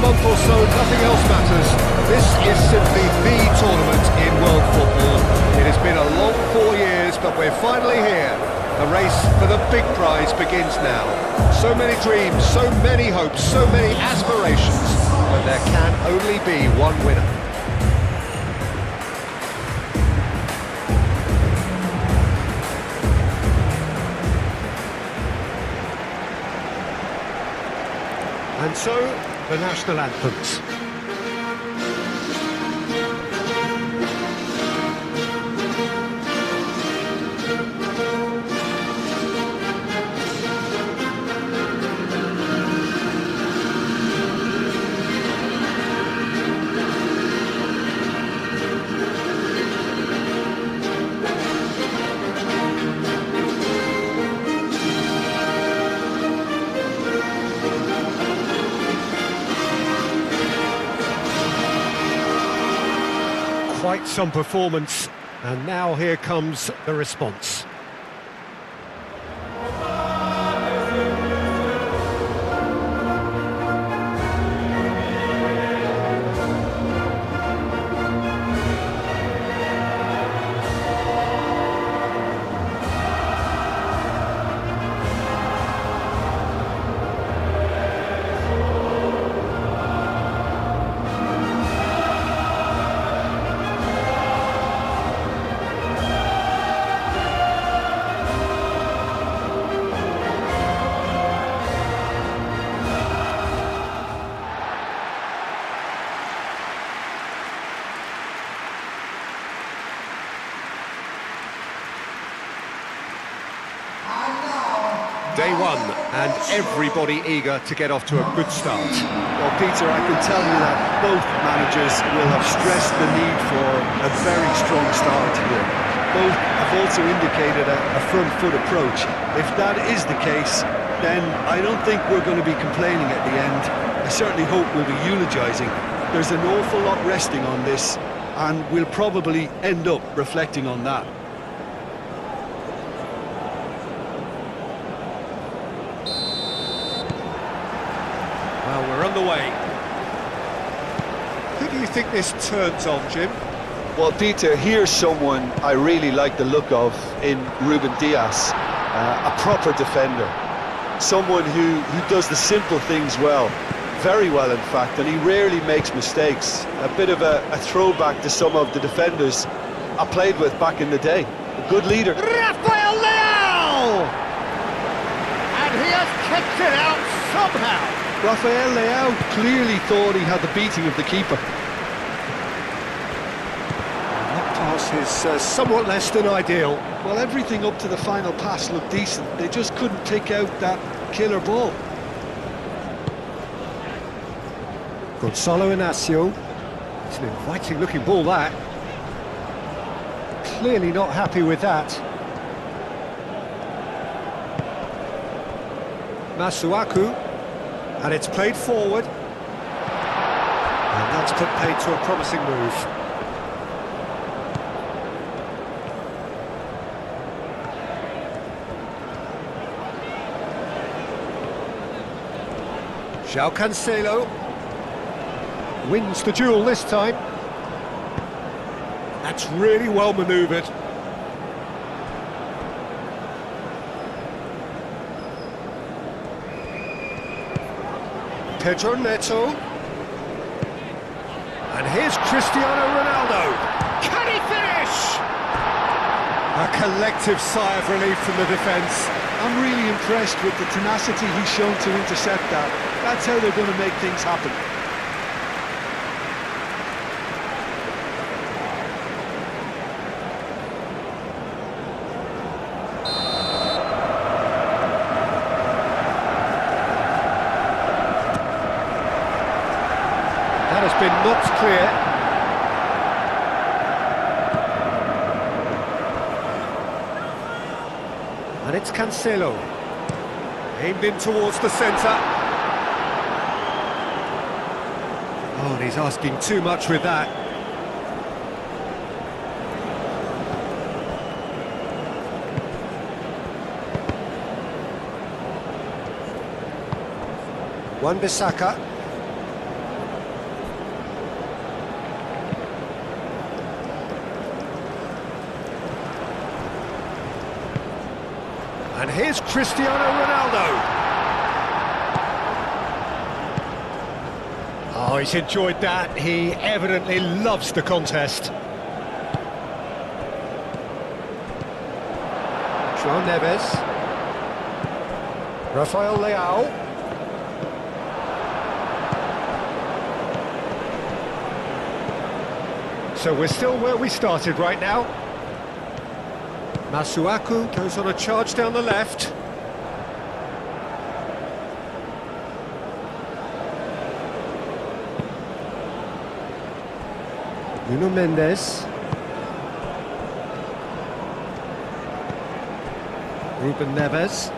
month or so, nothing else matters. This is simply the tournament in world football. It has been a long 4 years, but we're finally here. The race for the big prize begins now. So many dreams, so many hopes, so many aspirations, but there can only be one winner. And so, the national anthems. Quite some performance, and now here comes the response. Day one, and everybody eager to get off to a good start. Well, Peter, I can tell you that both managers will have stressed the need for a very strong start here. Both have also indicated a front foot approach. If that is the case, then I don't think we're going to be complaining at the end. I certainly hope we'll be eulogising. There's an awful lot resting on this, and we'll probably end up reflecting on that. Well, we're underway. Who do you think this turns on, Jim? Well, Peter, here's someone I really like the look of in Ruben Dias, a proper defender. Someone who does the simple things well, very well in fact, and he rarely makes mistakes. A bit of a throwback to some of the defenders I played with back in the day. A good leader. Rafael Leao! And he has kicked it out somehow. Rafael Leao clearly thought he had the beating of the keeper. That pass is somewhat less than ideal. Well, everything up to the final pass looked decent. They just couldn't take out that killer ball. Gonzalo Inacio. It's an inviting looking ball, that. Clearly not happy with that. Masuaku. And it's played forward. And that's put paid to a promising move. João Cancelo wins the duel this time. That's really well manoeuvred. Pedro Neto. And here's Cristiano Ronaldo. Can he finish? A collective sigh of relief from the defence. I'm really impressed with the tenacity he's shown to intercept that. That's how they're going to make things happen. That has been knocked clear. And it's Cancelo. Aimed in towards the centre. Oh, and he's asking too much with that. Wan-Bissaka. And here's Cristiano Ronaldo. Oh, he's enjoyed that. He evidently loves the contest. João Neves. Rafael Leao. So we're still where we started right now. Masuaku goes on a charge down the left. Nuno Mendes. Ruben Neves.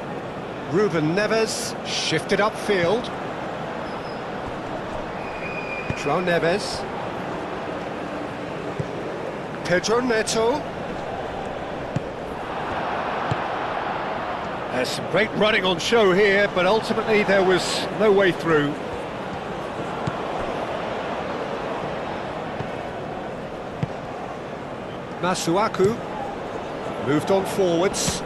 Ruben Neves shifted upfield. João Neves. Pedro Neto. There's some great running on show here, but ultimately there was no way through. Masuaku moved on forwards.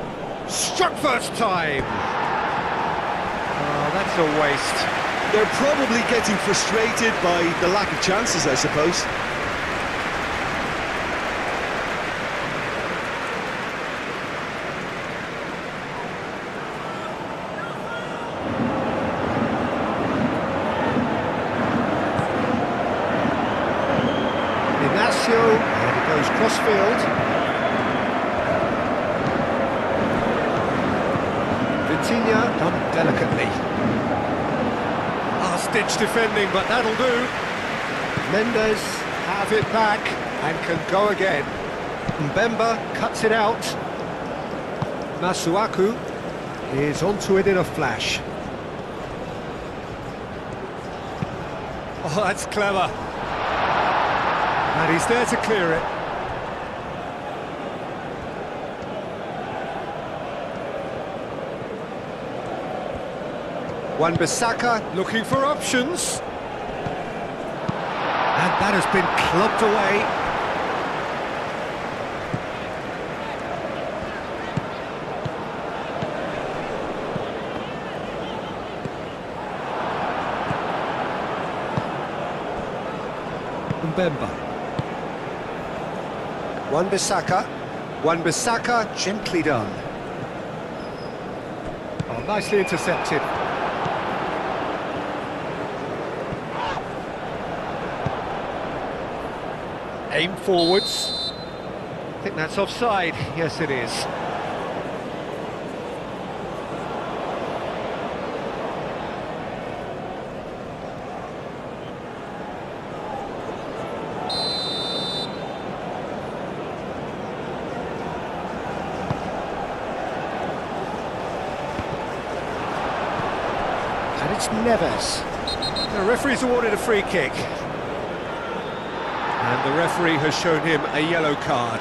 Struck first time! Oh, that's a waste. They're probably getting frustrated by the lack of chances, I suppose. And it goes crossfield. Vitinha done delicately. Last-ditch defending, but that'll do. Mendes have it back and can go again. Mbemba cuts it out. Masuaku is onto it in a flash. Oh, that's clever. And he's there to clear it. Wan-Bissaka looking for options. And that has been clubbed away. Mbemba. Wan-Bissaka. Wan-Bissaka gently done. Oh, nicely intercepted. Aim forwards. I think that's offside. Yes, it is. And it's Neves. The referee's awarded a free kick. And the referee has shown him a yellow card.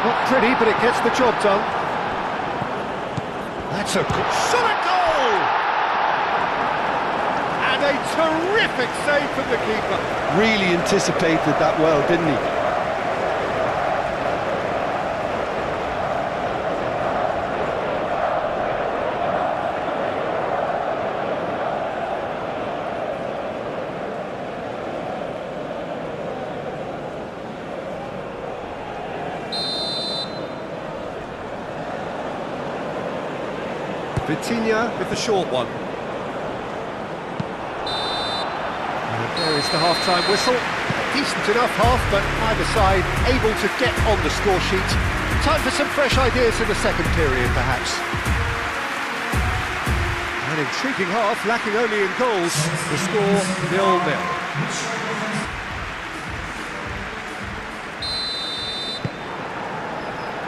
Not pretty, but it gets the job done. That's a good solid goal! And a terrific save from the keeper. Really anticipated that well, didn't he? Vitinha with the short one. And there is the half-time whistle. Decent enough half, but either side able to get on the score sheet. Time for some fresh ideas in the second period, perhaps. An intriguing half, lacking only in goals. The score 0-0.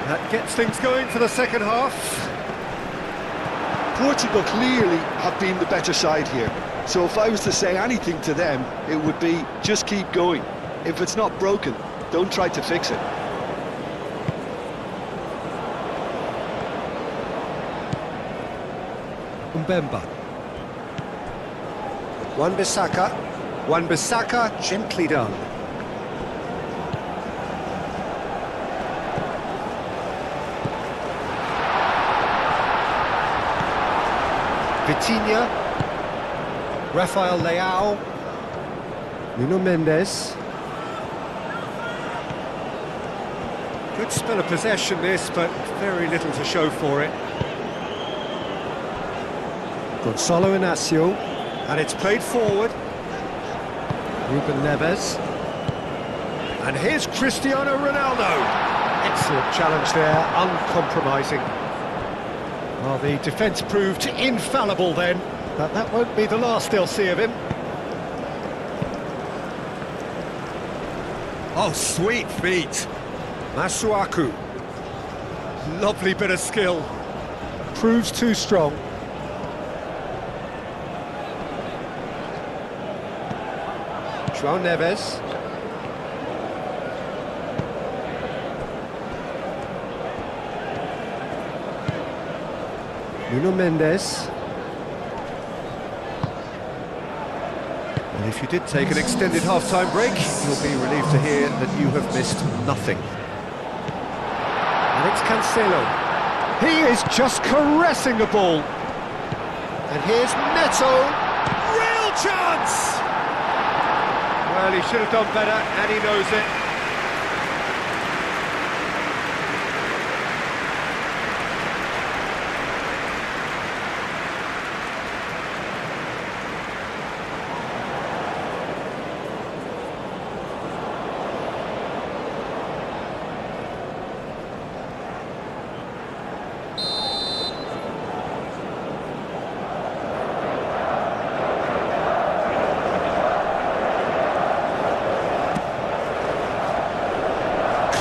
That gets things going for the second half. Portugal clearly have been the better side here. So if I was to say anything to them, it would be just keep going. If it's not broken, Don't try to fix it. Mbemba. Wan-Bissaka. Wan-Bissaka, gently done. Vitinha. Rafael Leao. Nuno Mendes. Good spell of possession this, but very little to show for it. Gonzalo Inacio, and it's played forward. Ruben Neves. And here's Cristiano Ronaldo. Excellent challenge there, uncompromising. Well, the defence proved infallible then, but that won't be the last they'll see of him. Oh, sweet feet. Masuaku. Lovely bit of skill. Proves too strong. João Neves. Nuno Mendes. And if you did take an extended half-time break, you'll be relieved to hear that you have missed nothing. And it's Cancelo. He is just caressing the ball. And here's Neto. Real chance! Well, he should have done better, and he knows it.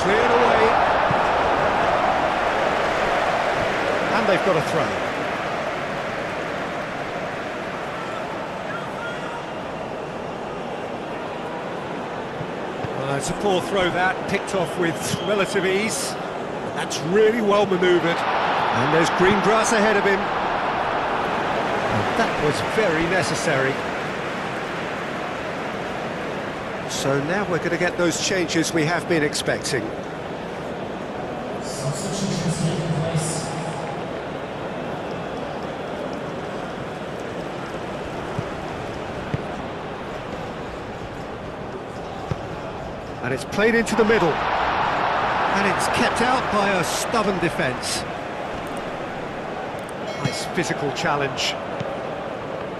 Cleared away. And they've got a throw. Well, it's a poor throw that, picked off with relative ease. That's really well manoeuvred. And there's green grass ahead of him. And that was very necessary. So now we're going to get those changes we have been expecting. Substitutions taking place. And it's played into the middle. And it's kept out by a stubborn defence. Nice physical challenge.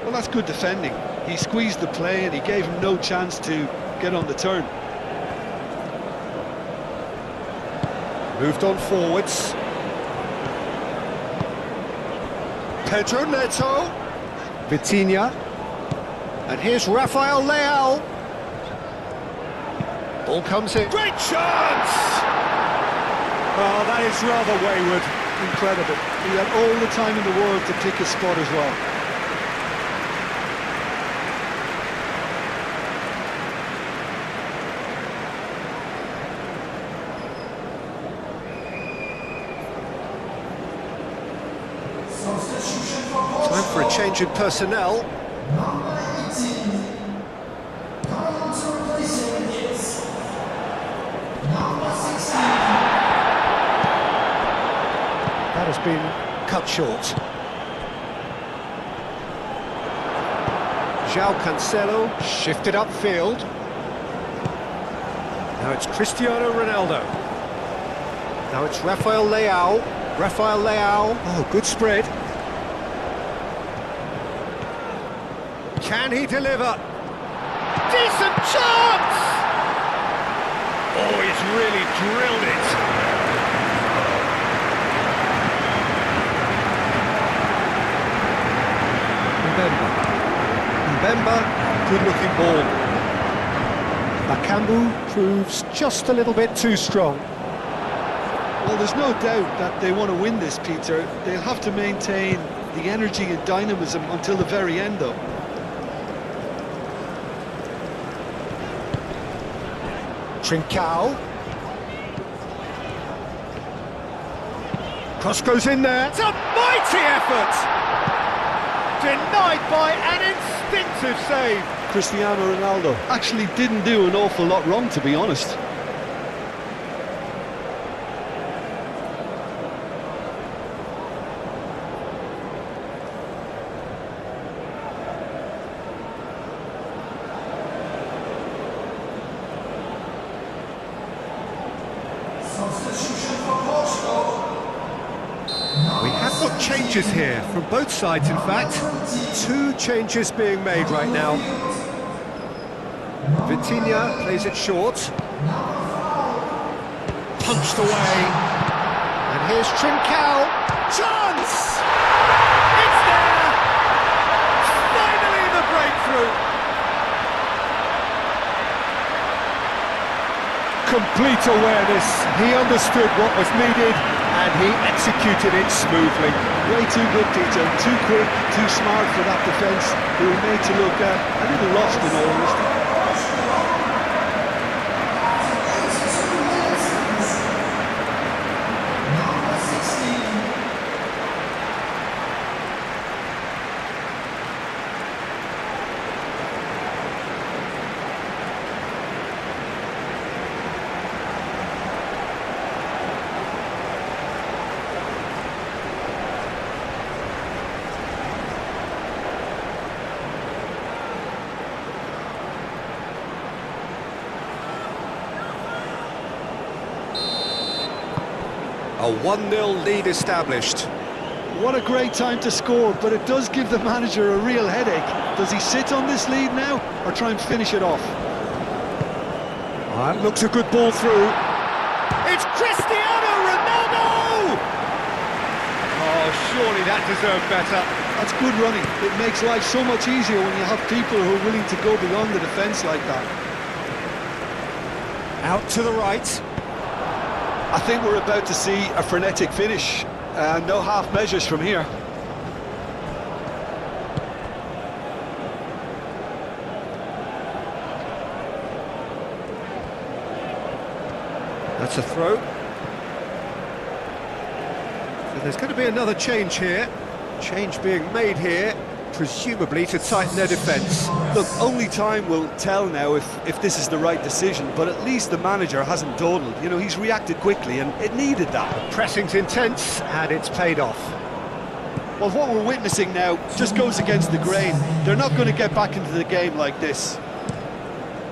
Well, that's good defending. He squeezed the play and he gave him no chance to get on the turn. Moved on forwards. Pedro Neto. Vitinha. And here's Rafael Leao. Ball comes in. Great chance! Oh, that is rather wayward. Incredible. He had all the time in the world to pick his spot as well. Substitution for Portugal. Time for a change in personnel. Number 18. Coming on to replace him is number 16. That has been cut short. João Cancelo shifted upfield. Now it's Cristiano Ronaldo. Now it's Rafael Leao. Rafael Leao. Oh, good spread. Can he deliver? Decent chance! Oh, he's really drilled it. Mbemba, good-looking ball. Bakambu proves just a little bit too strong. Well, there's no doubt that they want to win this, Peter. They'll have to maintain the energy and dynamism until the very end, though. Trincao. Cross goes in there. It's a mighty effort! Denied by an instinctive save. Cristiano Ronaldo actually didn't do an awful lot wrong, to be honest. Substitution for Portugal. We have got changes here, from both sides in fact. 2 changes being made right now. Vitinha plays it short. Punched away. And here's Trincao. Chance! It's there! Finally the breakthrough! Complete awareness. He understood what was needed and he executed it smoothly. Way too good, Peter. Too quick, too smart for that defence. They were made to look a little lost in all honesty. Number 16. A 1-0 lead established. What a great time to score, but it does give the manager a real headache. Does he sit on this lead now, or try and finish it off? That looks a good ball through. It's Cristiano Ronaldo! Oh, surely that deserved better. That's good running. It makes life so much easier when you have people who are willing to go beyond the defence like that. Out to the right. I think we're about to see a frenetic finish. No half measures from here. That's a throw. So there's going to be another change here. Change being made here, presumably to tighten their defence. Look, only time will tell now if this is the right decision, but at least the manager hasn't dawdled. You know, he's reacted quickly, and it needed that. Pressing's intense, and it's paid off. Well, what we're witnessing now just goes against the grain. They're not going to get back into the game like this.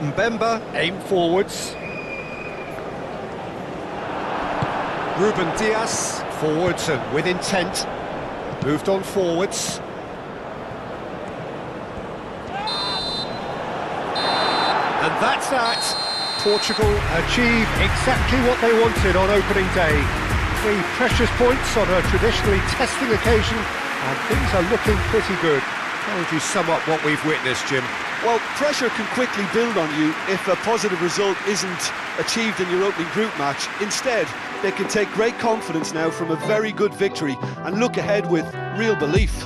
Mbemba, aim forwards. Ruben Diaz, forwards and with intent. Moved on forwards. And that's that. Portugal achieve exactly what they wanted on opening day. 3 precious points on a traditionally testing occasion, and things are looking pretty good. How would you sum up what we've witnessed, Jim? Well, pressure can quickly build on you if a positive result isn't achieved in your opening group match. Instead, they can take great confidence now from a very good victory and look ahead with real belief.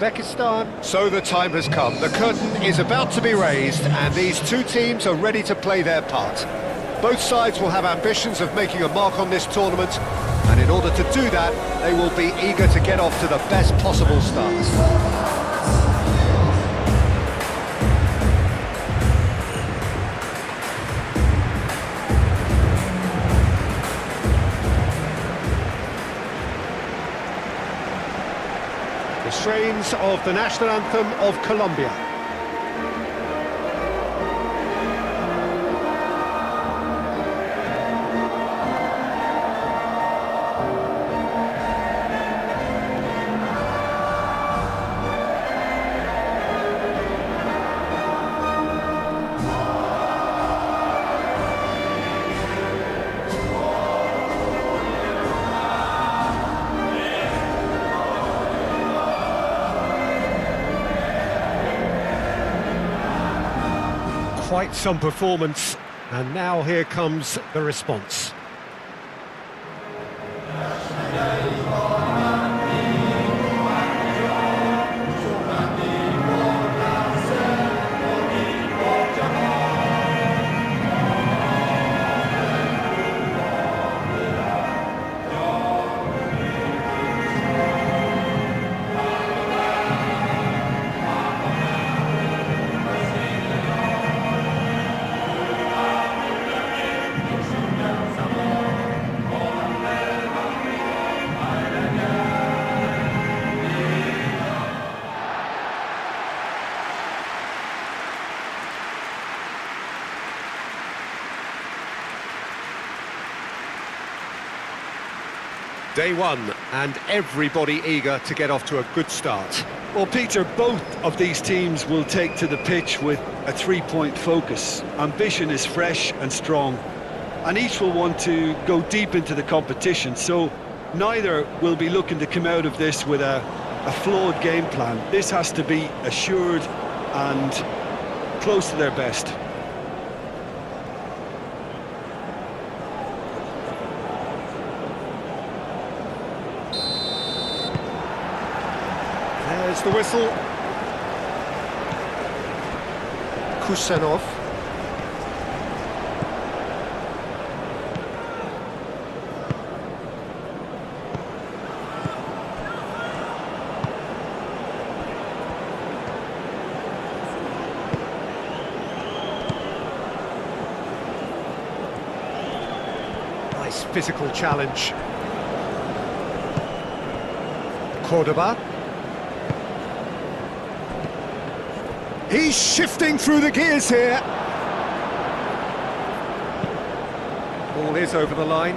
Uzbekistan. So the time has come. The curtain is about to be raised, and these two teams are ready to play their part. Both sides will have ambitions of making a mark on this tournament, and in order to do that, they will be eager to get off to the best possible start. The strains of the national anthem of Colombia. Quite some performance, and now here comes the response. Day one, and everybody eager to get off to a good start. Well, Peter, both of these teams will take to the pitch with a three-point focus. Ambition is fresh and strong, and each will want to go deep into the competition, so neither will be looking to come out of this with a flawed game plan. This has to be assured and close to their best. There's the whistle. Kusanov. Nice physical challenge. Cordoba. He's shifting through the gears here. Ball is over the line.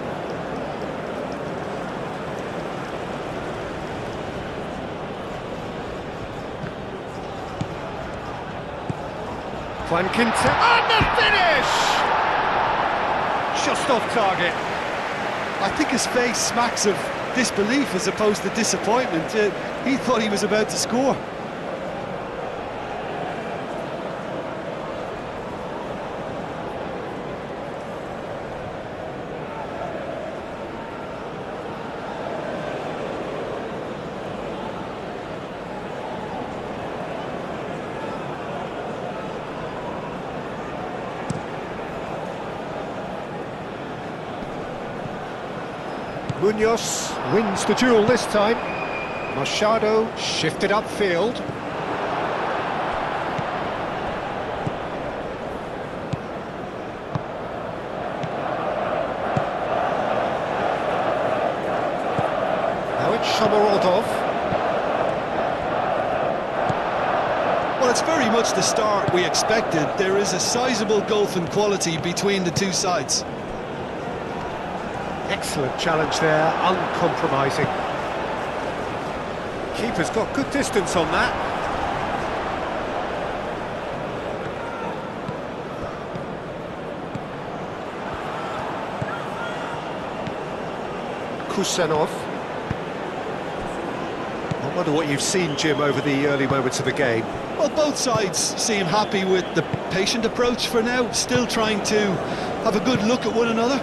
Juan Quinta, and the finish! Just off target. I think his face smacks of disbelief as opposed to disappointment. He thought he was about to score. Munoz wins the duel this time. Machado shifted upfield. Now it's Shomorodov. Well, it's very much the start we expected. There is a sizable gulf in quality between the two sides. Excellent challenge there, uncompromising. Keeper's got good distance on that. Kusanov. I wonder what you've seen, Jim, over the early moments of the game. Well, both sides seem happy with the patient approach for now, still trying to have a good look at one another.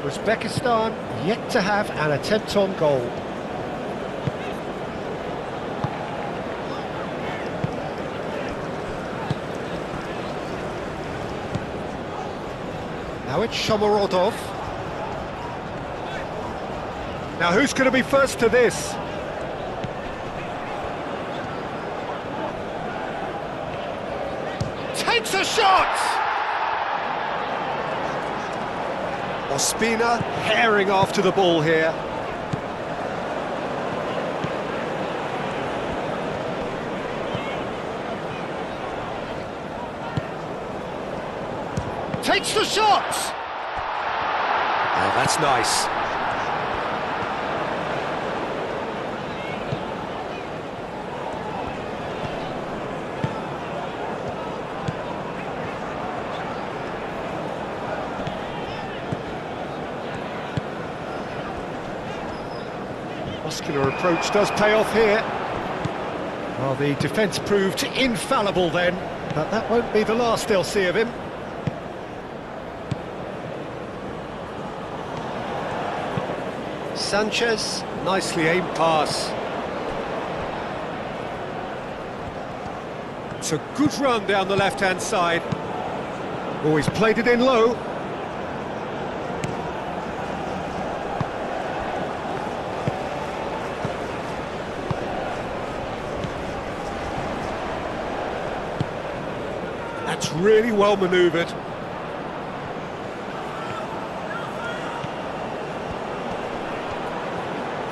Uzbekistan Yet to have an attempt on goal. Now it's Shomorodov. Now who's going to be first to this? Takes a shot! Ospina herring after the ball here. Takes the shot! Oh, that's nice. Muscular approach does pay off here. Well, the defence proved infallible then, but that won't be the last they'll see of him. Sanchez, nicely aimed pass. It's a good run down the left-hand side. Oh, he's played it in low. That's really well manoeuvred.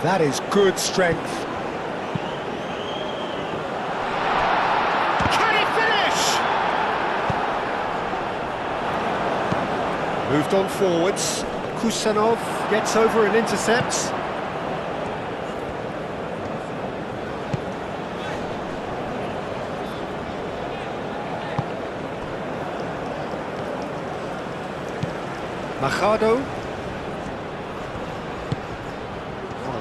That is good strength. Can he finish? Moved on forwards. Kusanov gets over and intercepts. Machado.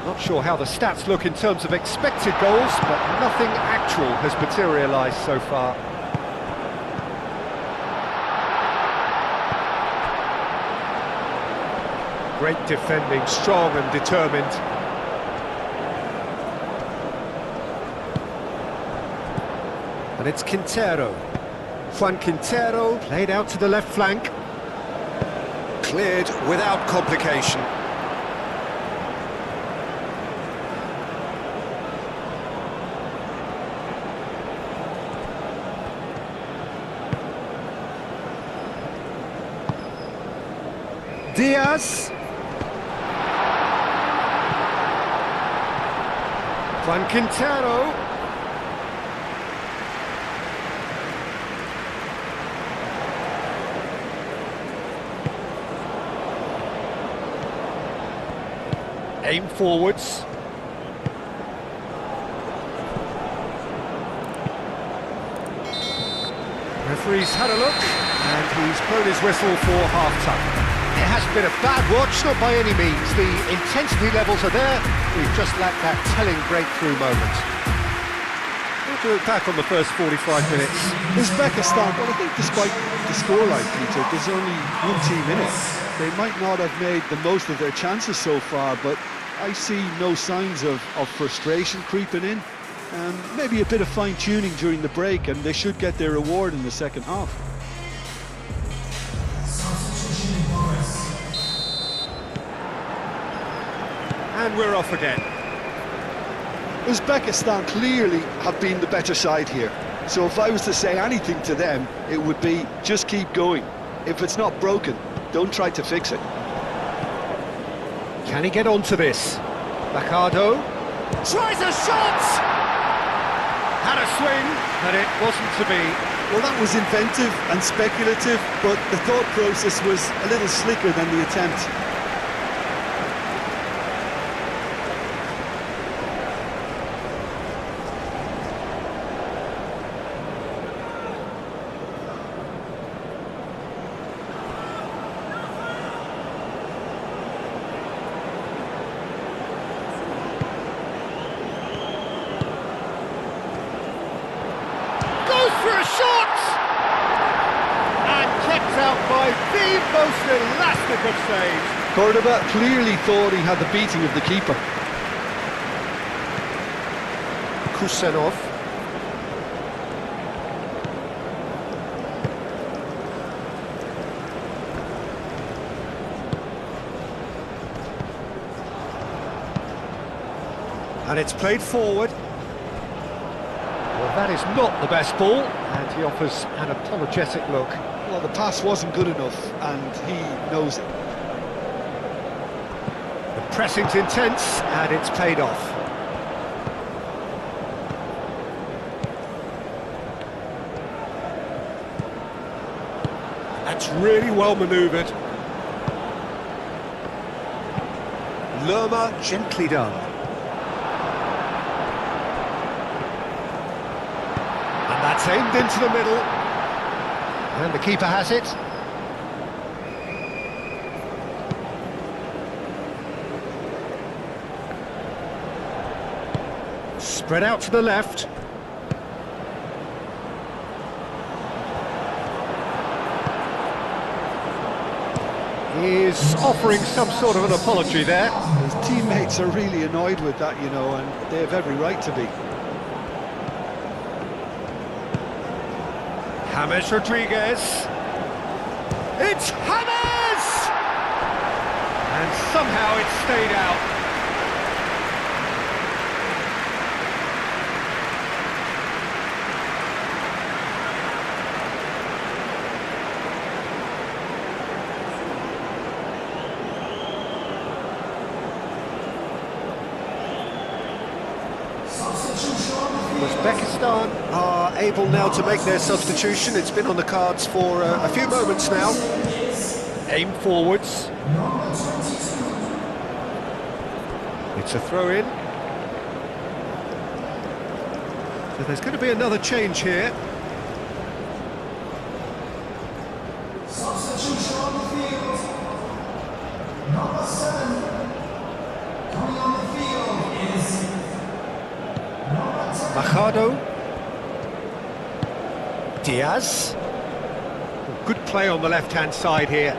Not sure how the stats look in terms of expected goals, but nothing actual has materialised so far. Great defending, strong and determined. And it's Quintero. Juan Quintero played out to the left flank. Cleared without complication. Diaz. Juan Quintero. Aim forwards. Referee's had a look, and he's blown his whistle for half-time. It hasn't been a bad watch, not by any means. The intensity levels are there. We've just lacked that telling breakthrough moment. What do you look back on the first 45 minutes? Uzbekistan, well, I think despite the scoreline, Peter, there's only one team in it. They might not have made the most of their chances so far, but I see no signs of frustration creeping in. Maybe a bit of fine-tuning during the break, and they should get their reward in the second half. And we're off again. Uzbekistan clearly have been the better side here. So if I was to say anything to them, it would be just keep going. If it's not broken, don't try to fix it. Can he get onto this? Machado tries a shot! Had a swing, but it wasn't to be. Well, that was inventive and speculative, but the thought process was a little slicker than the attempt. For a shot! And kept out by the most elastic of saves. Cordoba clearly thought he had the beating of the keeper. Kusenov. And it's played forward. Well, that is not the best ball, and he offers an apologetic look. Well, the pass wasn't good enough, and he knows it. The pressing's intense, and it's paid off. That's really well manoeuvred. Lerma, gently done. And that's aimed into the middle. And the keeper has it. Spread out to the left. He's offering some sort of an apology there. His teammates are really annoyed with that, you know, and they have every right to be. James Rodriguez. It's James! And somehow it stayed out. Uzbekistan are able now to make their substitution. It's been on the cards for a few moments now. Aim forwards. It's a throw-in. So there's going to be another change here. Substitution on the field. Number 7. Coming on the field is number 10. Machado. Diaz. Good play on the left-hand side here.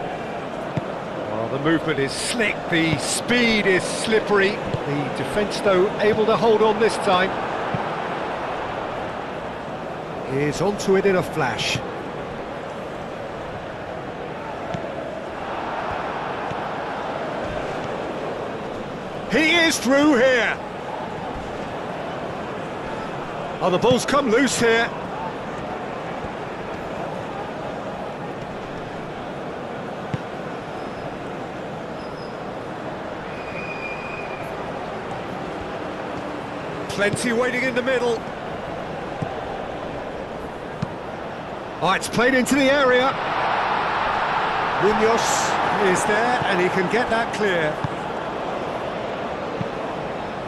Well, the movement is slick, the speed is slippery. The defence, though, able to hold on this time. Is onto it in a flash. He is through here. Oh, the ball's come loose here. Plenty waiting in the middle. Oh, it's played into the area. Munoz is there, and he can get that clear.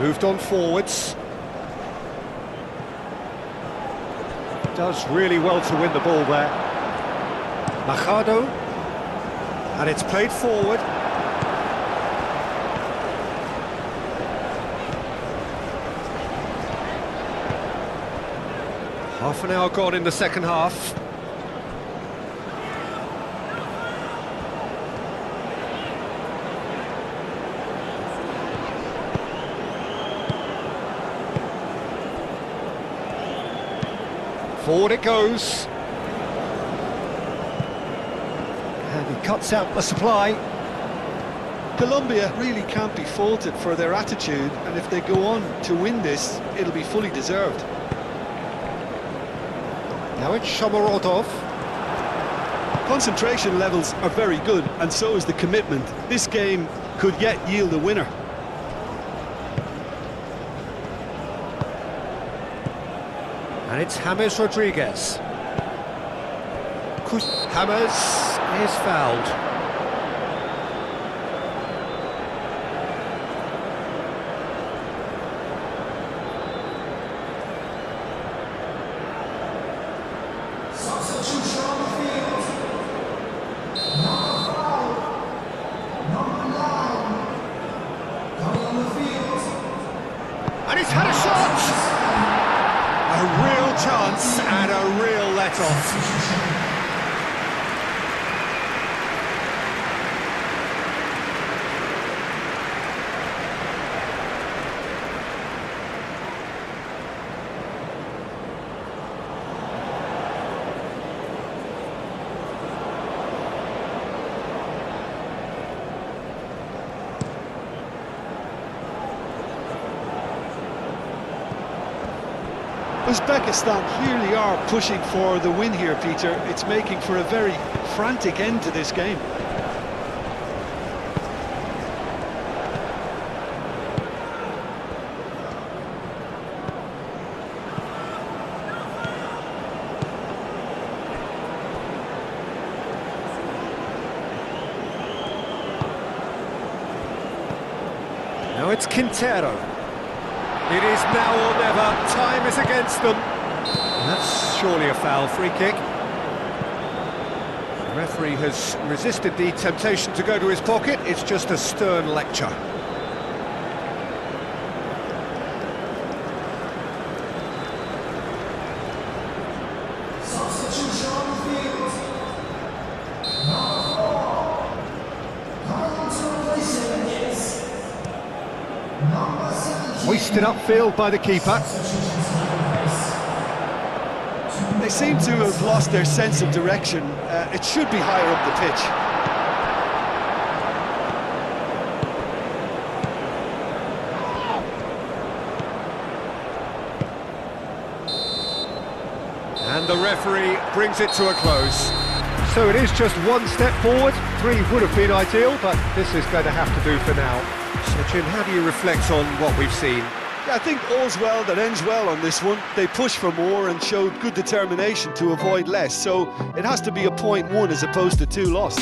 Moved on forwards. Does really well to win the ball there. Machado. And it's played forward. Half an hour gone in the second half. Forward it goes. And he cuts out the supply. Colombia really can't be faulted for their attitude, and if they go on to win this, it'll be fully deserved. Now it's Shomorodov. Concentration levels are very good, and so is the commitment. This game could yet yield a winner. And it's James Rodriguez. James is fouled. Substitution on the field. Number 5. Number 9. Coming on the field. And he's had a shot! A real chance and a real let-off. Substitution. Uzbekistan clearly are pushing for the win here, Peter. It's making for a very frantic end to this game. Now it's Quintero. It is now or never. Time is against them. That's surely a foul. Free kick. The referee has resisted the temptation to go to his pocket. It's just a stern lecture. Substitution on the field. Number 4. Coming on to replace him is number 17. Hoisted upfield by the keeper. They seem to have lost their sense of direction. It should be higher up the pitch. And the referee brings it to a close. So it is just one step forward. 3 would have been ideal, but this is going to have to do for now. Sachin, how do you reflect on what we've seen? Yeah, I think all's well that ends well on this one. They pushed for more and showed good determination to avoid less, so it has to be a 0.1 as opposed to 2 lost.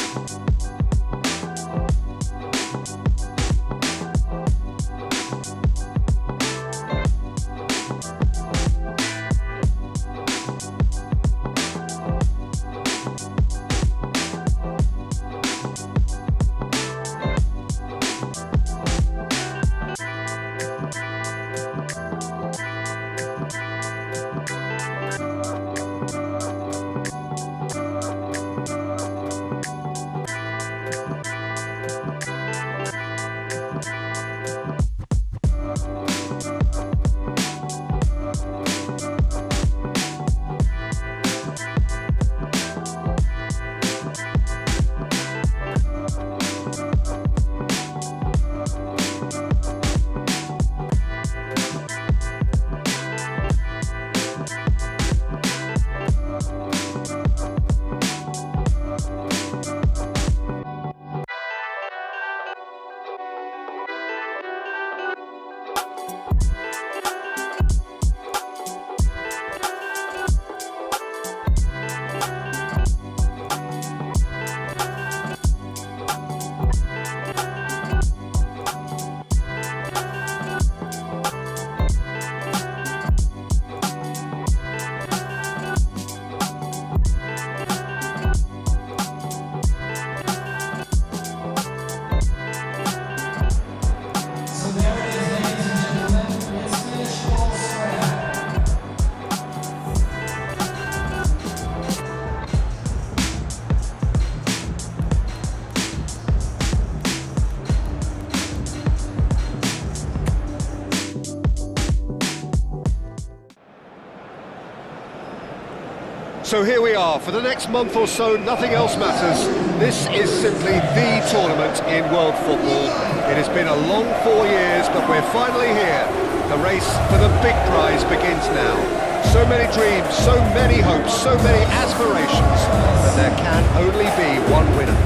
So here we are. For the next month or so, nothing else matters. This is simply the tournament in world football. It has been a long 4 years, but we're finally here. The race for the big prize begins now. So many dreams, so many hopes, so many aspirations, but there can only be one winner.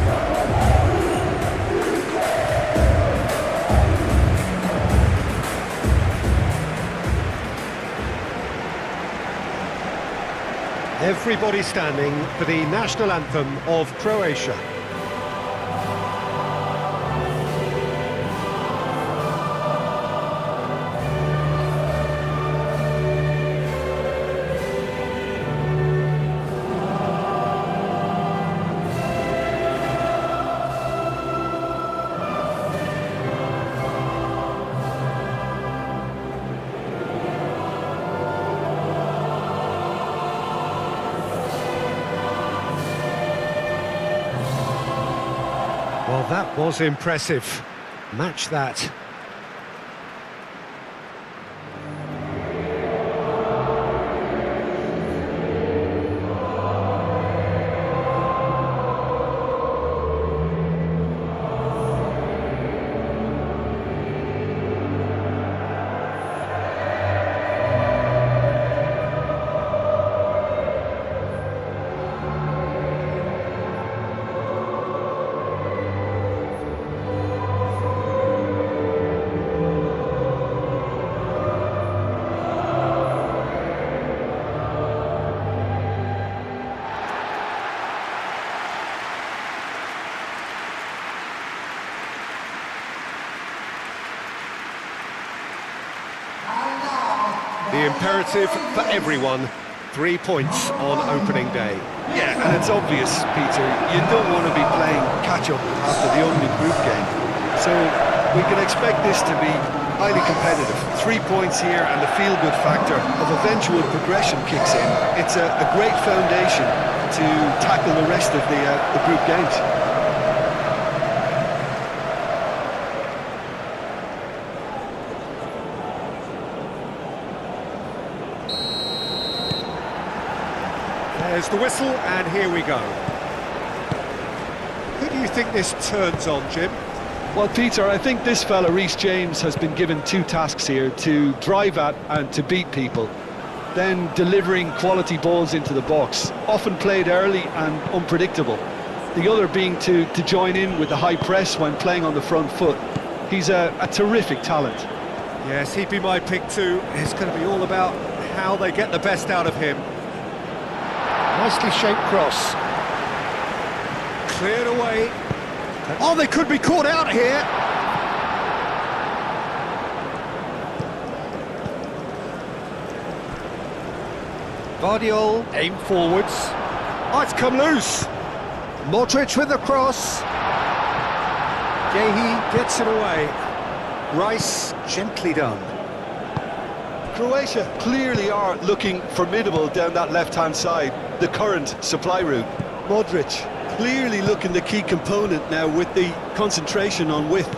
Everybody standing for the national anthem of Croatia. Well, that was impressive. Match that. The imperative for everyone, 3 points on opening day. Yeah, and it's obvious, Peter, you don't want to be playing catch-up after the opening group game. So we can expect this to be highly competitive. 3 points here and the feel-good factor of eventual progression kicks in. It's a great foundation to tackle the rest of the group games. There's the whistle, and here we go. Who do you think this turns on, Jim? Well, Peter, I think this fella, Reece James, has been given two tasks here: to drive at and to beat people. Then delivering quality balls into the box, often played early and unpredictable. The other being to join in with the high press when playing on the front foot. He's a terrific talent. Yes, he'd be my pick too. It's going to be all about how they get the best out of him. Nicely shaped cross. Cleared away. Oh, they could be caught out here. Guardiola, aim forwards. Oh, it's come loose. Modric with the cross. Gehi gets it away. Rice, gently done. Croatia clearly are looking formidable down that left-hand side, the current supply route. Modric clearly looking the key component now with the concentration on width.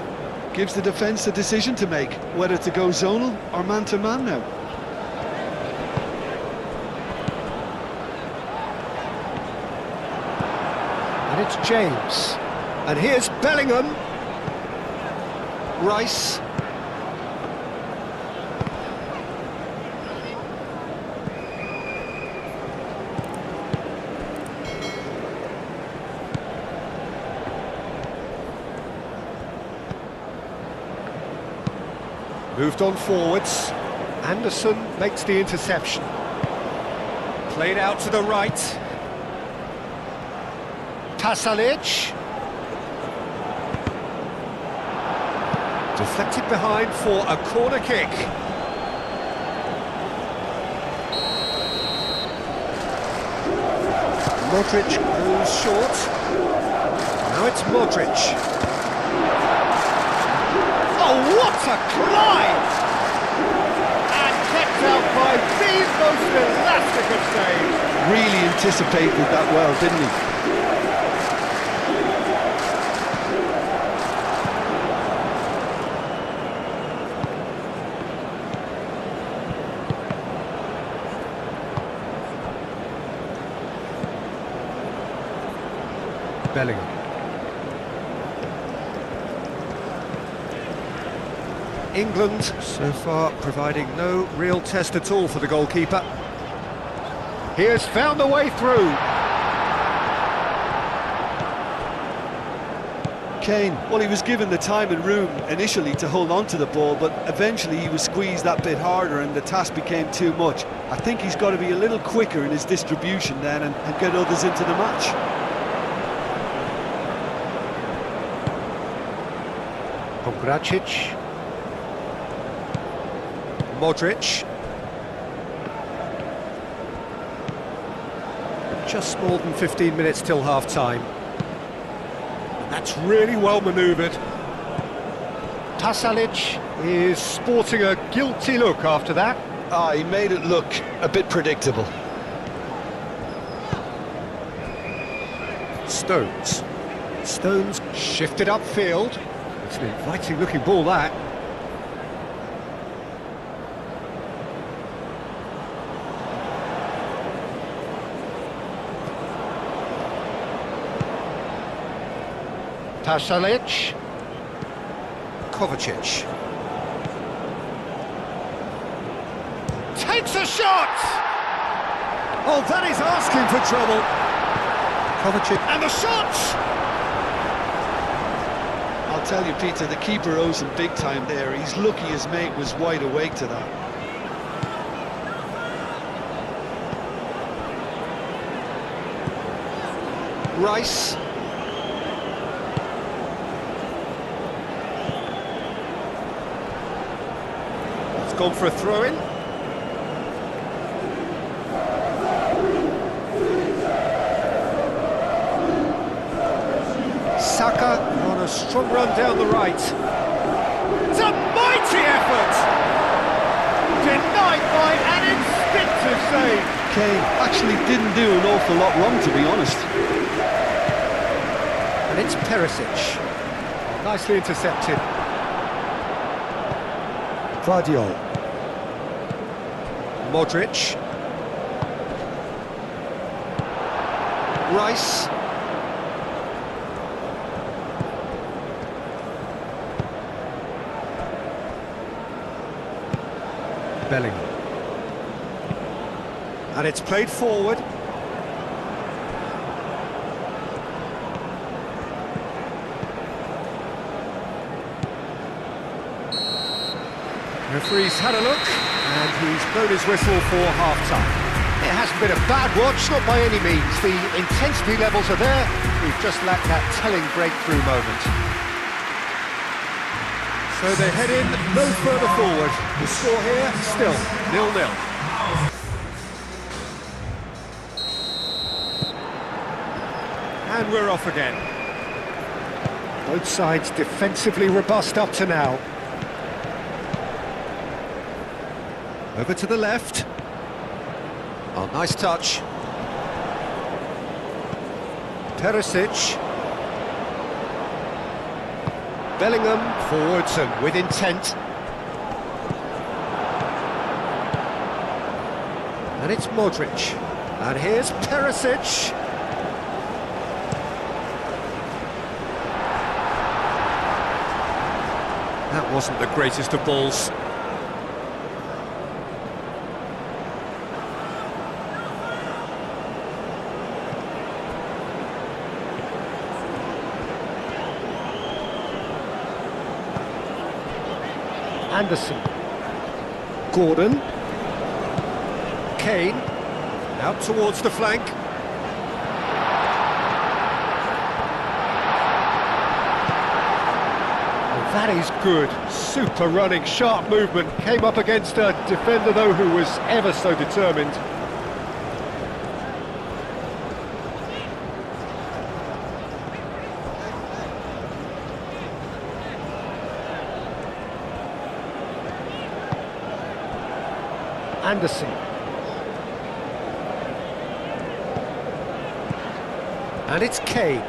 Gives the defence the decision to make, whether to go zonal or man-to-man now. And it's James. And here's Bellingham. Rice. Moved on forwards. Anderson makes the interception. Played out to the right. Pasalic. Deflected behind for a corner kick. Modric goes short. Now it's Modric. Oh, what a climb! And kept out by the most elastic of saves. Really anticipated that well, didn't he? Bellingham. England, so far, providing no real test at all for the goalkeeper. He has found a way through. Kane, well, he was given the time and room initially to hold on to the ball, but eventually he was squeezed that bit harder and the task became too much. I think he's got to be a little quicker in his distribution then and get others into the match. Pogracic. Modric. Just more than 15 minutes till half-time. That's really well manoeuvred. Pasalic is sporting a guilty look after that. He made it look a bit predictable. Stones shifted upfield. It's an inviting-looking ball, that. Pasalic. Kovacic. Takes a shot! Oh, that is asking for trouble. Kovacic. And the shot! I'll tell you, Peter, the keeper owes him big time there. He's lucky his mate was wide awake to that. Rice. It's gone for a throw-in. strong run down the right. It's a mighty effort! Denied by an instinctive save. Kane actually didn't do an awful lot wrong, to be honest. And it's Perisic. Nicely intercepted. Vardiol. Modric. Rice. Bellingham. And it's played forward. Referee's had a look, and he's blown his whistle for half-time. It hasn't been a bad watch, not by any means. The intensity levels are there. We've just lacked that telling breakthrough moment. So they head in no further forward. The score here, still 0-0. And we're off again. Both sides defensively robust up to now. Over to the left. Oh, nice touch. Perisic. Bellingham forwards and with intent. And it's Modric. And here's Perisic. That wasn't the greatest of balls. Anderson. Gordon. Kane. Out towards the flank. Oh, that is good. Super running, sharp movement. Came up against a defender, though, who was ever so determined. Anderson. And it's Kane.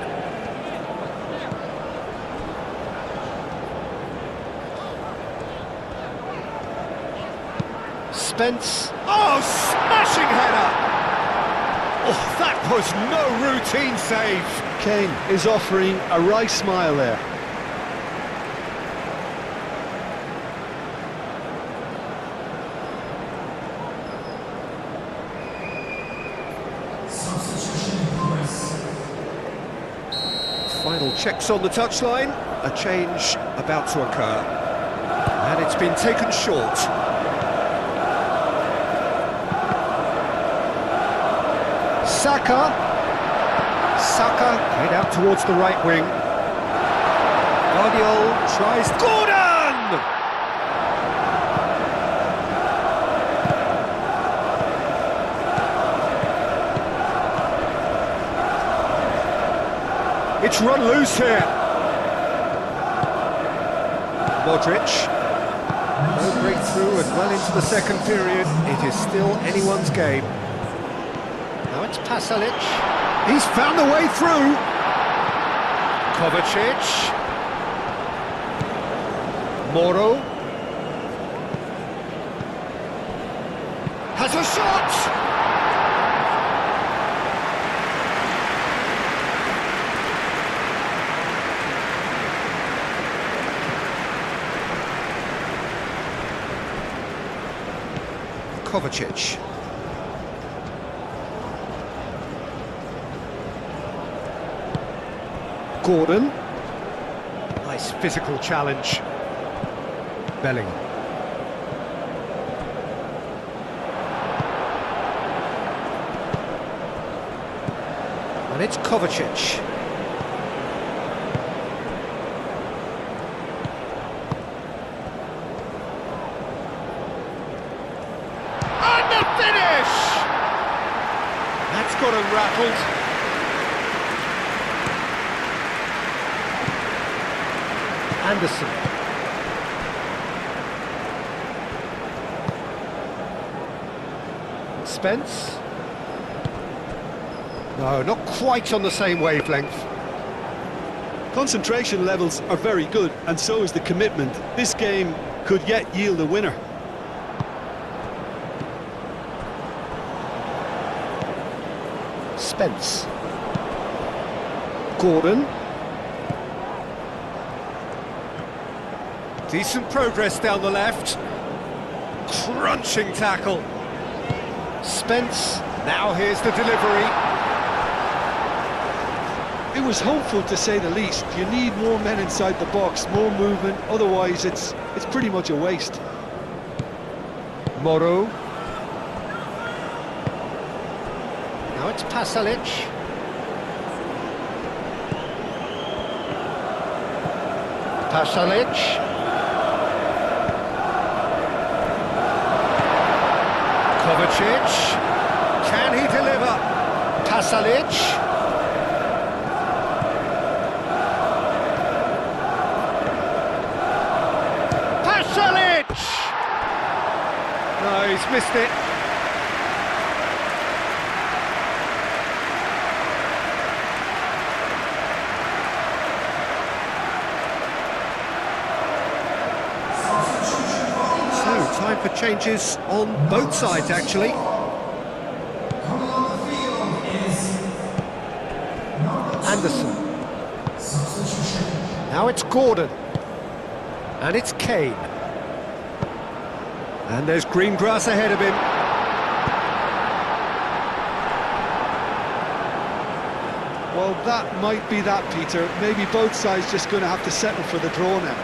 Spence. Oh, smashing header! Oh, that was no routine save. Kane is offering a wry smile there. Final checks on the touchline, a change about to occur, and it's been taken short. Saka played out towards the right wing. Vardiol tries. Gordon! It's run loose here. Modric. No breakthrough and well into the second period. It is still anyone's game. Now it's Pasalic. He's found the way through. Kovacic. Moro. Has a shot! Kovacic. Gordon. Nice physical challenge. Bellingham. And it's Kovacic. Got him rattled. Anderson. Spence. No, not quite on the same wavelength. Concentration levels are very good, and so is the commitment. This game could yet yield a winner. Spence. Gordon. Decent progress down the left. Crunching tackle. Spence. Now here's the delivery. It was hopeful, to say the least. You need more men inside the box, more movement, otherwise it's pretty much a waste. Moro. Now it's Pasalic. Pasalic. Kovacic. Can he deliver? Pasalic. No, he's missed it. So, time for changes on both sides, actually. Coming on the field is number 2. Anderson. Substitution. Now it's Gordon. And it's Kane. And there's green grass ahead of him. Well, that might be that, Peter. Maybe both sides just going to have to settle for the draw now.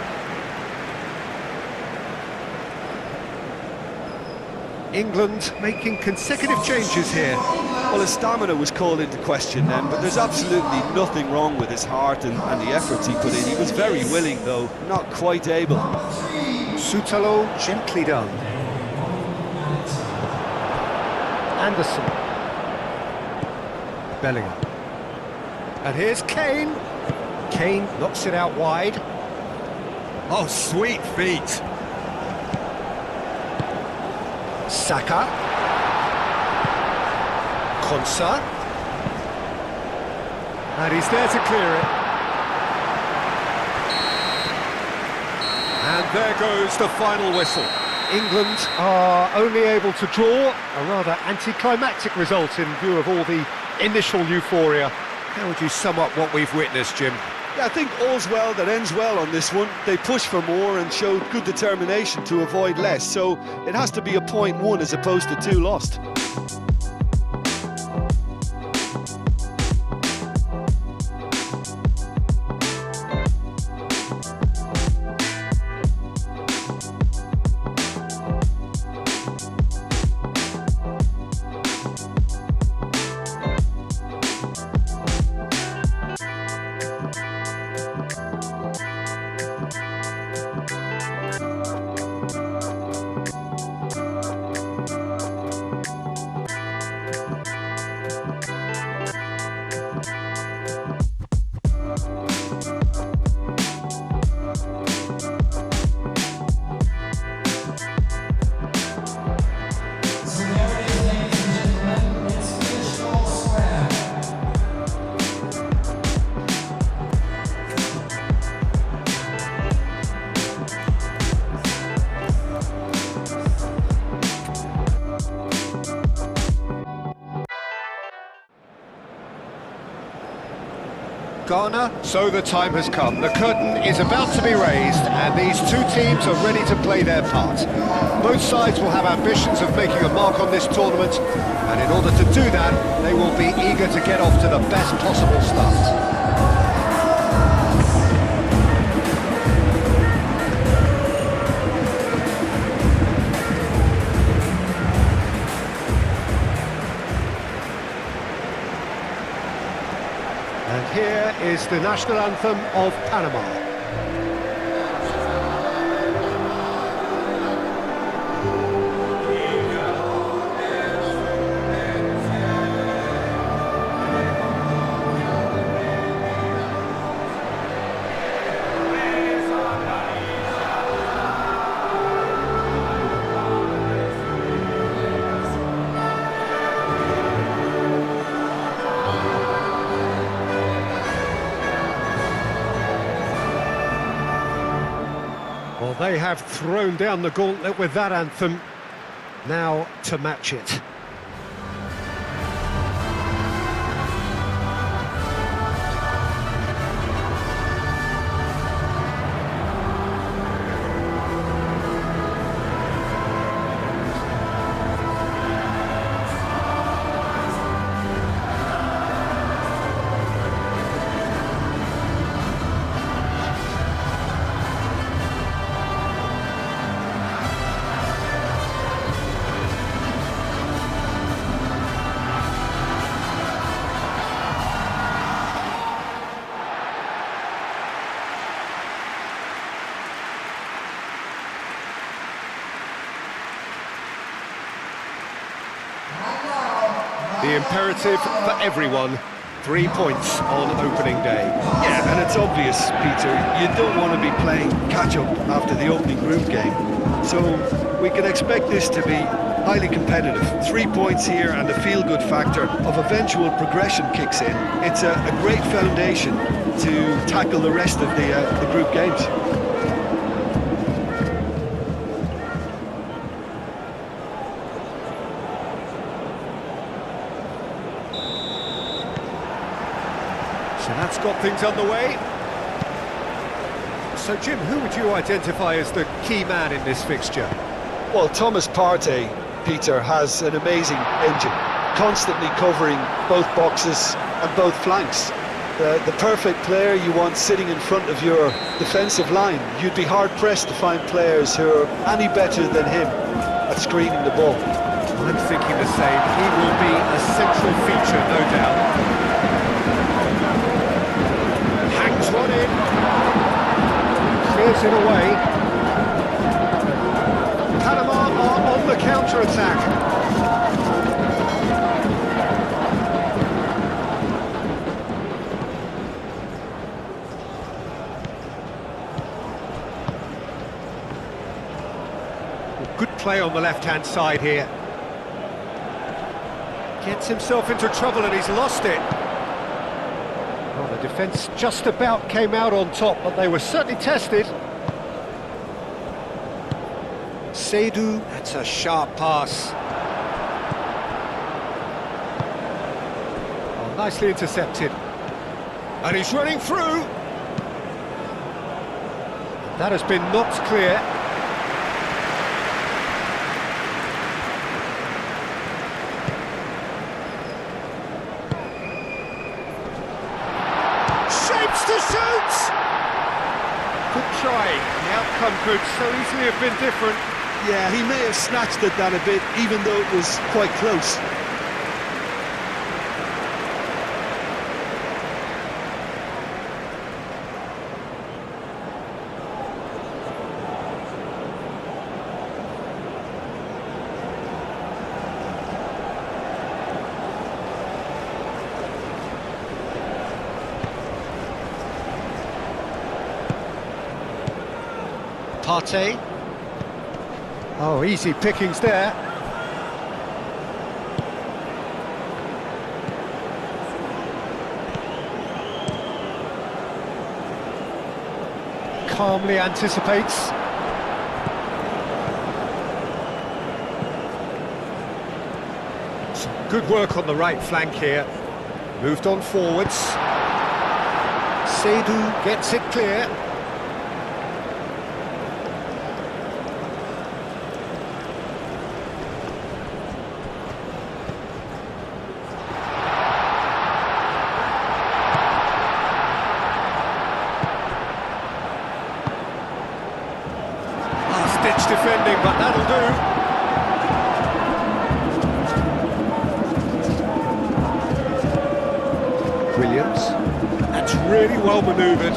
England making consecutive changes here. Well, his stamina was called into question then, but there's absolutely nothing wrong with his heart and the efforts he put in. He was very willing, though, not quite able. Sutalo, gently done. Anderson. Bellingham. And here's Kane. Kane knocks it out wide. Oh, sweet feet. Saka. Konsa. And he's there to clear it. And there goes the final whistle. England are only able to draw, a rather anticlimactic result in view of all the initial euphoria. How would you sum up what we've witnessed, Jim? Yeah, I think all's well that ends well on this one. They pushed for more and showed good determination to avoid less, so it has to be a point won as opposed to 2 lost. Ghana, so the time has come. The curtain is about to be raised and these two teams are ready to play their part. Both sides will have ambitions of making a mark on this tournament, and in order to do that, they will be eager to get off to the best possible start. And here is the national anthem of Panama. They have thrown down the gauntlet with that anthem. Now to match it. The imperative for everyone, 3 points on opening day. Yeah, and it's obvious, Peter, you don't want to be playing catch-up after the opening group game. So we can expect this to be highly competitive. 3 points here and the feel-good factor of eventual progression kicks in. It's a great foundation to tackle the rest of the group games. So that's got things underway. So Jim, who would you identify as the key man in this fixture? Well, Thomas Partey, Peter, has an amazing engine, constantly covering both boxes and both flanks. The perfect player you want sitting in front of your defensive line. You'd be hard-pressed to find players who are any better than him at screening the ball. I'm thinking the same. He will be a central feature, no doubt. Hangs one in. Clears it away. Panama are on the counter-attack. Good play on the left-hand side here. Gets himself into trouble and he's lost it. Well, the defence just about came out on top, but they were certainly tested. Seydou, that's a sharp pass. Oh, nicely intercepted. And he's running through. That has been knocked clear. To shoot! Good try. The outcome could so easily have been different. Yeah, he may have snatched at that a bit, even though it was quite close. Partey. Oh, easy pickings there. Calmly anticipates. Some good work on the right flank here. Moved on forwards. Seydou gets it clear. Ditch defending, but that'll do. Williams. That's really well manoeuvred.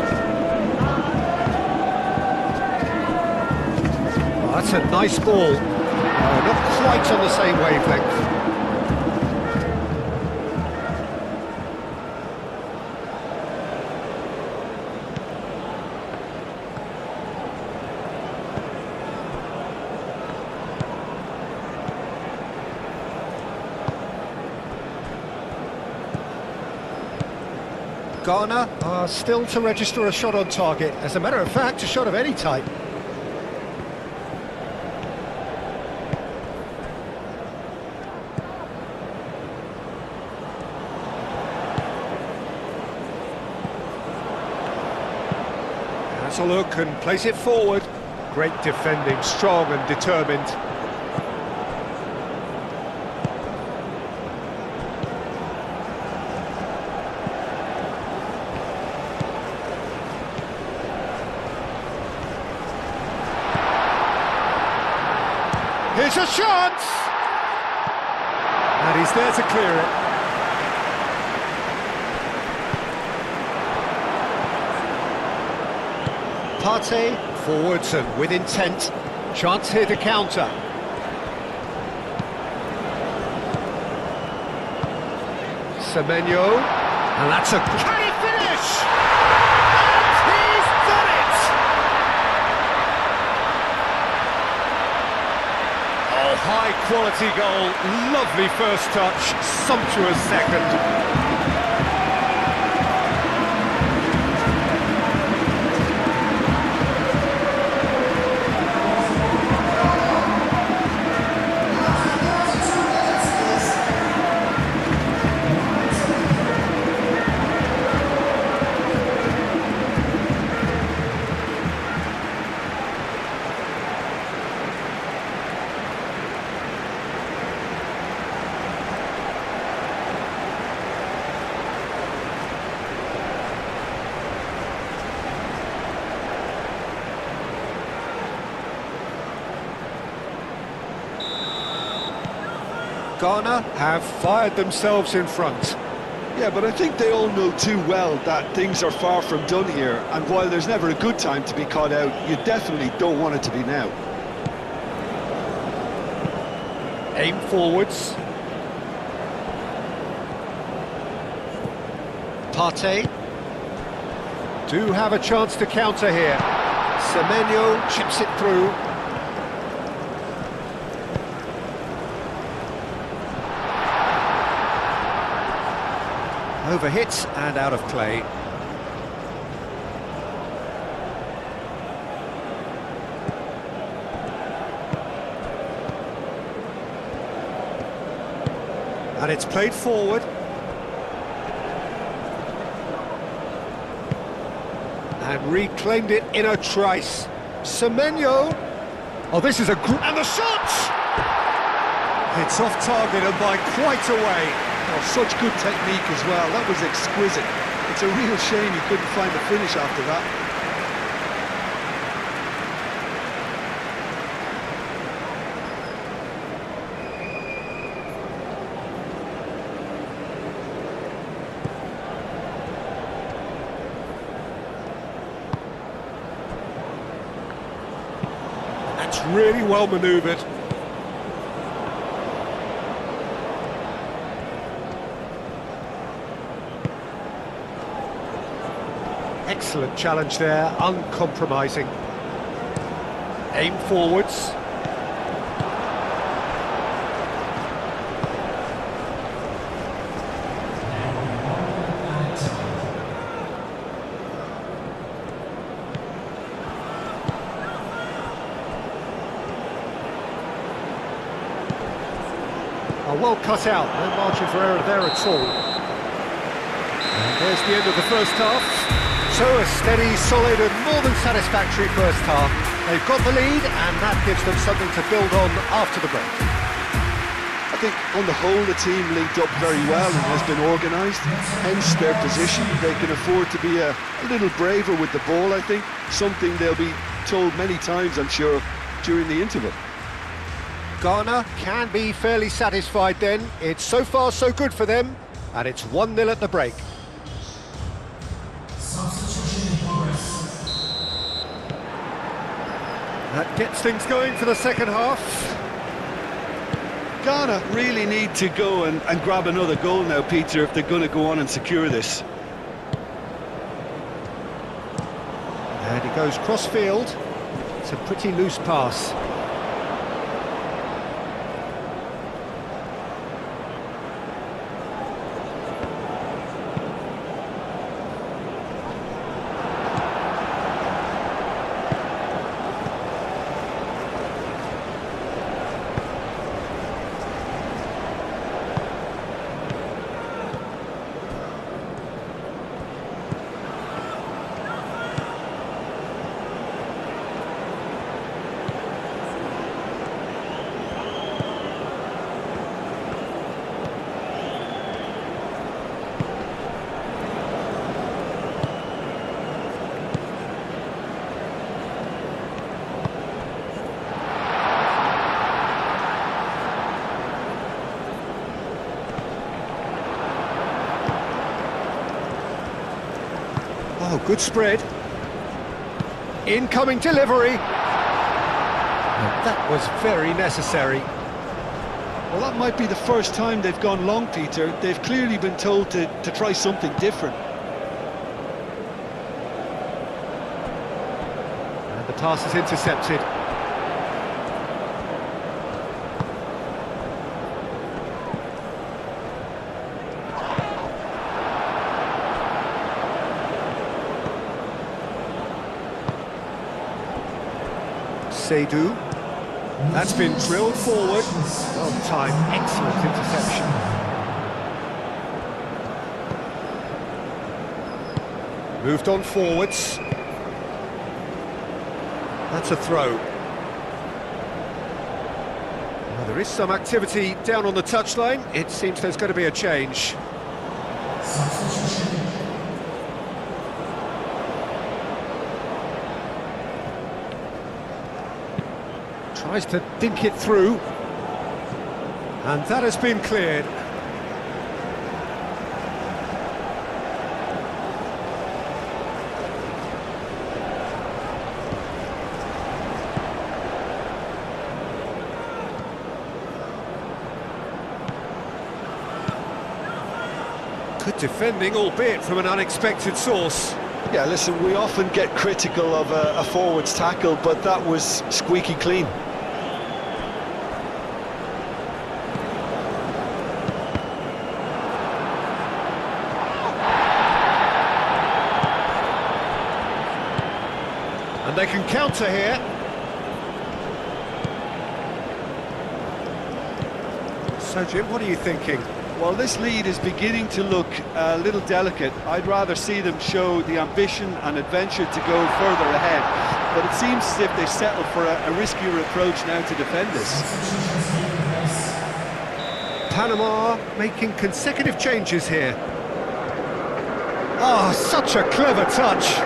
Oh, that's a nice ball. Not quite on the same wavelength. Ghana are still to register a shot on target. As a matter of fact, a shot of any type. Wants a look and plays it forward. Great defending, strong and determined. Here's a chance! And he's there to clear it. Partey, forwards and with intent. Chance here to counter. Semenyo, and that's a... Can he finish? And he's done it! Oh, high quality goal, lovely first touch, sumptuous second. Ghana have fired themselves in front. Yeah, but I think they all know too well that things are far from done here, and while there's never a good time to be caught out, you definitely don't want it to be now. Aim forwards. Partey do have a chance to counter here. Semenyo chips it through. Overhit and out of play. And it's played forward. And reclaimed it in a trice. Semenyo. Oh, this is a... And the shot! It's off target and by quite a way. Oh, such good technique as well. That was exquisite. It's a real shame he couldn't find the finish after that. That's really well manoeuvred. Excellent challenge there, uncompromising. Aim forwards. Oh, well cut out, no margin for error there at all. And there's the end of the first half. So a steady, solid and more than satisfactory first half. They've got the lead and that gives them something to build on after the break. I think on the whole the team linked up very well and has been organised, hence their position. They can afford to be a little braver with the ball, I think, something they'll be told many times, I'm sure, during the interval. Ghana can be fairly satisfied then. It's so far so good for them and it's 1-0 at the break. That gets things going for the second half. Ghana really need to go and grab another goal now, Peter, if they're going to go on and secure this. And he goes cross-field. It's a pretty loose pass. Oh, good spread. Incoming delivery. And that was very necessary. Well, that might be the first time they've gone long, Peter. They've clearly been told to try something different. And the pass is intercepted. Seydu. That's been drilled forward. Well timed, excellent interception. Moved on forwards. That's a throw. Well, there is some activity down on the touchline. It seems there's going to be a change. Substitution. Tries to dink it through. And that has been cleared. Good defending, albeit from an unexpected source. Yeah, listen, we often get critical of a forward's tackle, but that was squeaky clean. And they can counter here. So, Jim, what are you thinking? Well, this lead is beginning to look a little delicate. I'd rather see them show the ambition and adventure to go further ahead. But it seems as if they settle for a riskier approach now to defend this. Panama making consecutive changes here. Oh, such a clever touch.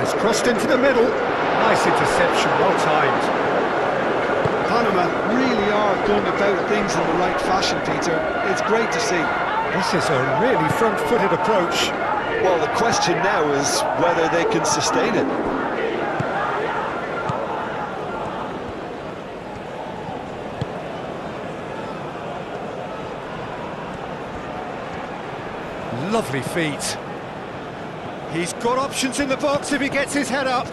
It's crossed into the middle. Nice interception, well timed. Panama really are going about things in the right fashion, Peter. It's great to see. This is a really front-footed approach. Well, the question now is whether they can sustain it. Lovely feet. He's got options in the box if he gets his head up.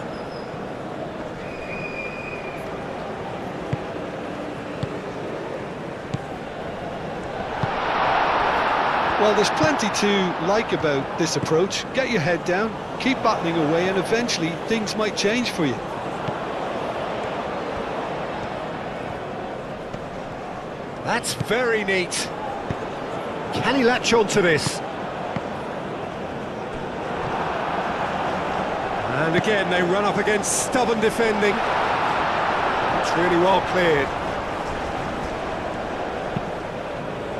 Well, there's plenty to like about this approach. Get your head down, keep battling away, and eventually things might change for you. That's very neat. Can he latch on to this? And again, they run up against stubborn defending. It's really well cleared.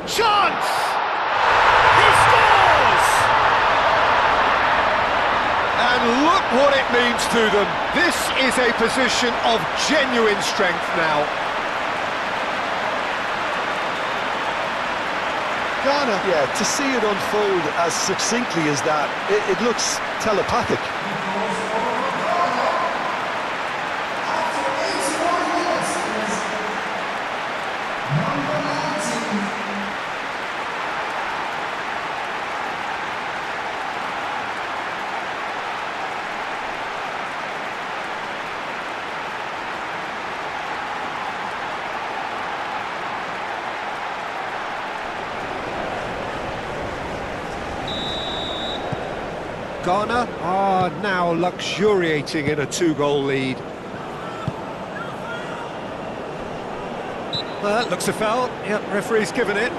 Chance! He scores! And look what it means to them. This is a position of genuine strength now. Ghana, yeah, to see it unfold as succinctly as that, it looks telepathic. After 81 minutes, it is number 19. Ghana are now luxuriating in a two-goal lead. Well, that looks a foul. Yep, referee's given it.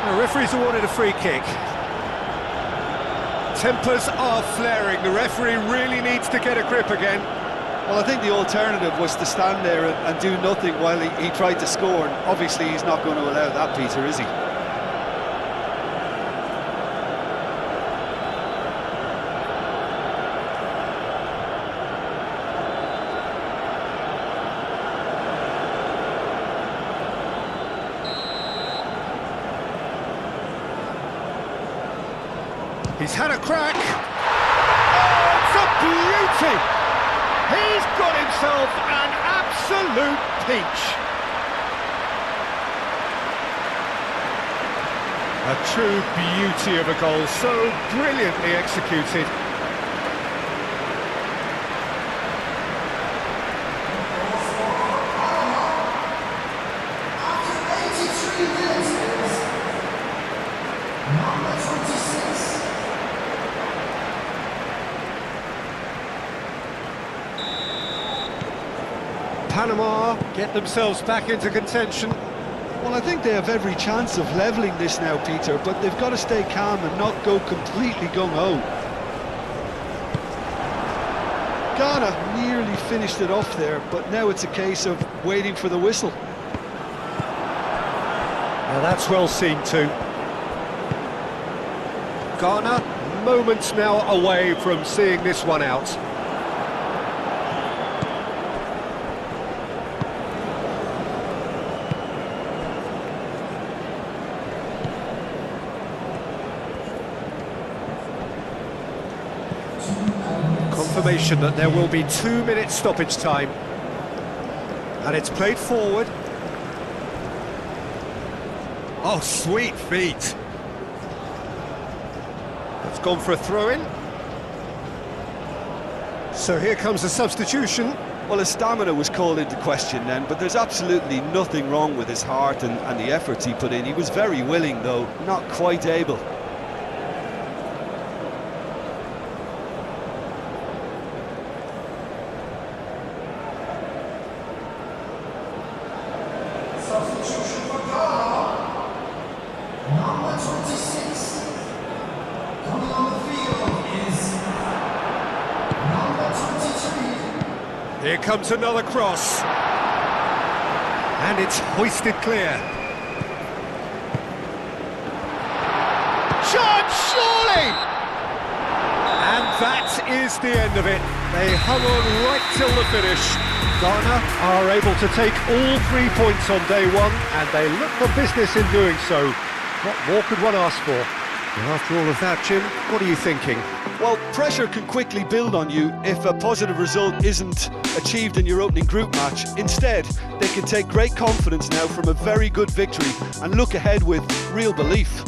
The referee's awarded a free kick. tempers are flaring. The referee really needs to get a grip again. Well, I think the alternative was to stand there and do nothing while he tried to score. And obviously, he's not going to allow that, Peter, is he? He's had a crack. Oh, it's a beauty! He's got himself an absolute peach. A true beauty of a goal, so brilliantly executed. After 83 minutes, it is number 26. Panama get themselves back into contention. Well, I think they have every chance of levelling this now, Peter, but they've got to stay calm and not go completely gung-ho. Ghana nearly finished it off there, but now it's a case of waiting for the whistle. Now that's well seen too. Ghana, moments now away from seeing this one out. Confirmation that there will be 2 minutes stoppage time. And it's played forward. Oh, sweet feet. It's gone for a throw-in. So here comes a substitution. Well, his stamina was called into question then, but there's absolutely nothing wrong with his heart and the efforts he put in. He was very willing, though, not quite able. Substitution for Ghana, number 26. Coming on the field is number 23. Here comes another cross. And it's hoisted clear. Shot, surely! And that is the end of it. They hung on right till the finish. Ghana are able to take all 3 points on day one, and they look for business in doing so. What more could one ask for? And after all of that, Jim, what are you thinking? Well, pressure can quickly build on you if a positive result isn't achieved in your opening group match. Instead, they can take great confidence now from a very good victory and look ahead with real belief.